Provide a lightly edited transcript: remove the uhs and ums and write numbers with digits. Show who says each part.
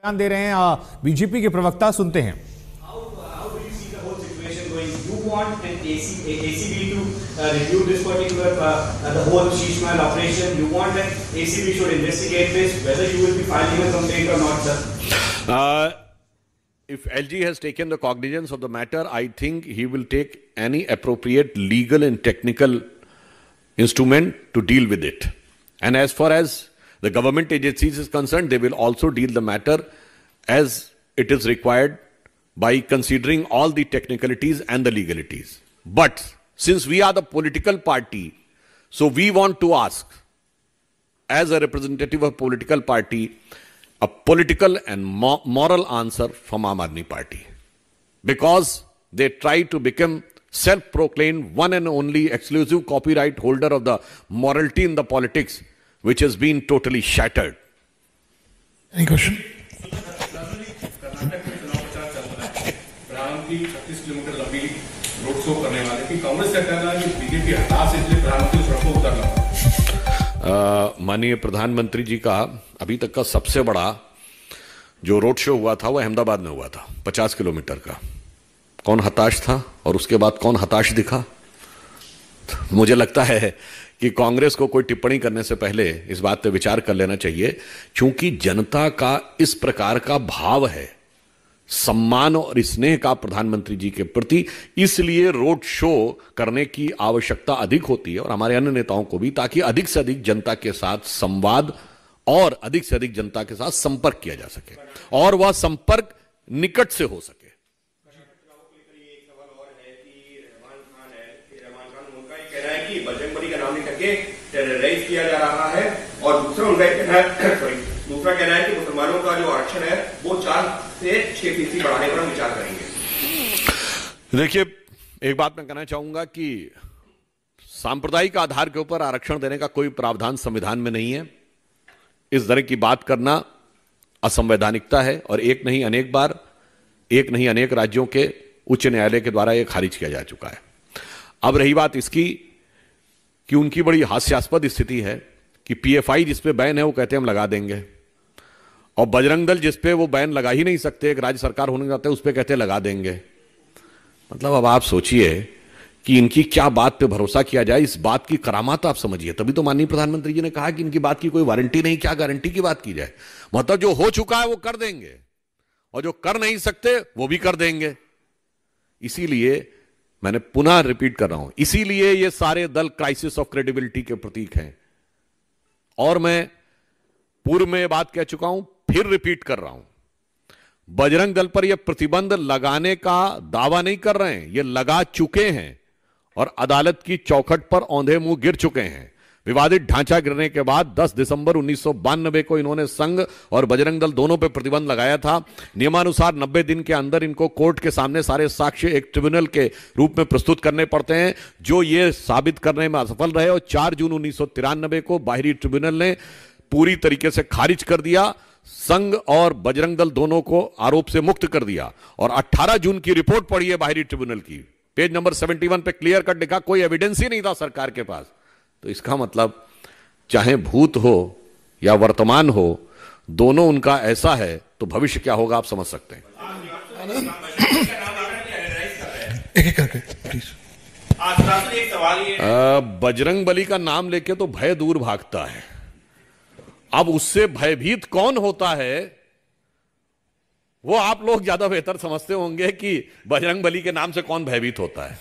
Speaker 1: बयान दे रहे हैं बीजेपी के प्रवक्ता, सुनते हैं।
Speaker 2: Want an ACB to review this particular the whole Sheesh Mahal operation. You want that ACB should investigate this, whether you will be filing a complaint or not, sir?
Speaker 3: If LG has taken the cognizance of the matter, I think he will take any appropriate legal and technical instrument to deal with it. And as far as the government agencies is concerned, they will also deal the matter as it is required by considering all the technicalities and the legalities. But since we are the political party, so we want to ask, as a representative of political party, a political and moral answer from Aam Aadmi Party. Because they try to become self-proclaimed one and only exclusive copyright holder of the morality in the politics, which has been totally shattered.
Speaker 4: Any question?
Speaker 5: 36 kilometre लंबी road show करने वाले की कांग्रेस सरकार ने BJP हताश इसलिए प्रधानमंत्री सड़कों पर उतरना।
Speaker 3: माननीय प्रधानमंत्री जी का अभी तक का सबसे बड़ा जो रोड शो हुआ था वो अहमदाबाद में हुआ था, 50 किलोमीटर का। कौन हताश था और उसके बाद कौन हताश दिखा? तो मुझे लगता है कि कांग्रेस को कोई टिप्पणी करने से पहले इस बात पर विचार कर लेना चाहिए, क्योंकि जनता का इस प्रकार का भाव है, सम्मान और स्नेह का प्रधानमंत्री जी के प्रति, इसलिए रोड शो करने की आवश्यकता अधिक होती है और हमारे अन्य नेताओं को भी, ताकि अधिक से अधिक जनता के साथ संवाद और अधिक से अधिक जनता के साथ संपर्क किया जा सके और वह संपर्क निकट से हो सके।
Speaker 2: बजरंगबली का नाम लेकर के टेरराइज किया जा रहा है और दूसरा उनका कहना है कि मुसलमानों का जो आरक्षण है वो 4 से 6% बढ़ाने पर हम विचार करेंगे।
Speaker 3: देखिए, एक बात मैं कहना चाहूंगा कि सांप्रदायिक आधार के ऊपर आरक्षण देने का कोई प्रावधान संविधान में नहीं है। इस तरह की बात करना असंवैधानिकता है और एक नहीं अनेक बार, एक नहीं अनेक राज्यों के उच्च न्यायालय के द्वारा यह खारिज किया जा चुका है। अब रही बात इसकी कि उनकी बड़ी हास्यास्पद स्थिति है कि पीएफआई जिस पे बैन है वो कहते हैं हम लगा देंगे, और बजरंग दल जिस पे वो बैन लगा ही नहीं सकते, एक राज्य सरकार होने जाते हैं उस पे कहते हैं लगा देंगे। मतलब अब आप सोचिए कि इनकी क्या बात पे भरोसा किया जाए, इस बात की करामात आप समझिए। तभी तो माननीय प्रधानमंत्री जी ने कहा कि इनकी बात की कोई वारंटी नहीं, क्या गारंटी की बात की जाए। मतलब जो हो चुका है वो कर देंगे और जो कर नहीं सकते वो भी कर देंगे। इसीलिए मैंने पुनः रिपीट कर रहा हूं, इसीलिए ये सारे दल क्राइसिस ऑफ क्रेडिबिलिटी के प्रतीक हैं। और मैं पूर्व में बात कह चुका हूं, फिर रिपीट कर रहा हूं, बजरंग दल पर यह प्रतिबंध लगाने का दावा नहीं कर रहे हैं, ये लगा चुके हैं और अदालत की चौखट पर औंधे मुंह गिर चुके हैं। विवादित ढांचा गिरने के बाद 10 दिसंबर 1992 को इन्होंने संघ और बजरंग दल दोनों पर प्रतिबंध लगाया था। नियमानुसार 90 दिन के अंदर इनको कोर्ट के सामने सारे साक्ष्य एक ट्रिब्यूनल के रूप में प्रस्तुत करने पड़ते हैं, जो ये साबित करने में असफल रहे और 4 जून 1993 को बाहरी ट्रिब्यूनल ने पूरी तरीके से खारिज कर दिया। संघ और बजरंग दल दोनों को आरोप से मुक्त कर दिया और 18 जून की रिपोर्ट पढ़ी है बाहरी ट्रिब्यूनल की, पेज नंबर 71 पे क्लियर कट लिखा कोई एविडेंस ही नहीं था सरकार के पास। तो इसका मतलब चाहे भूत हो या वर्तमान हो, दोनों उनका ऐसा है, तो भविष्य क्या होगा आप समझ सकते हैं।
Speaker 4: एक करके प्लीज।
Speaker 3: बजरंगबली का नाम लेके तो भय दूर भागता है। अब उससे भयभीत कौन होता है वो आप लोग ज्यादा बेहतर समझते होंगे कि बजरंगबली के नाम से कौन भयभीत होता है।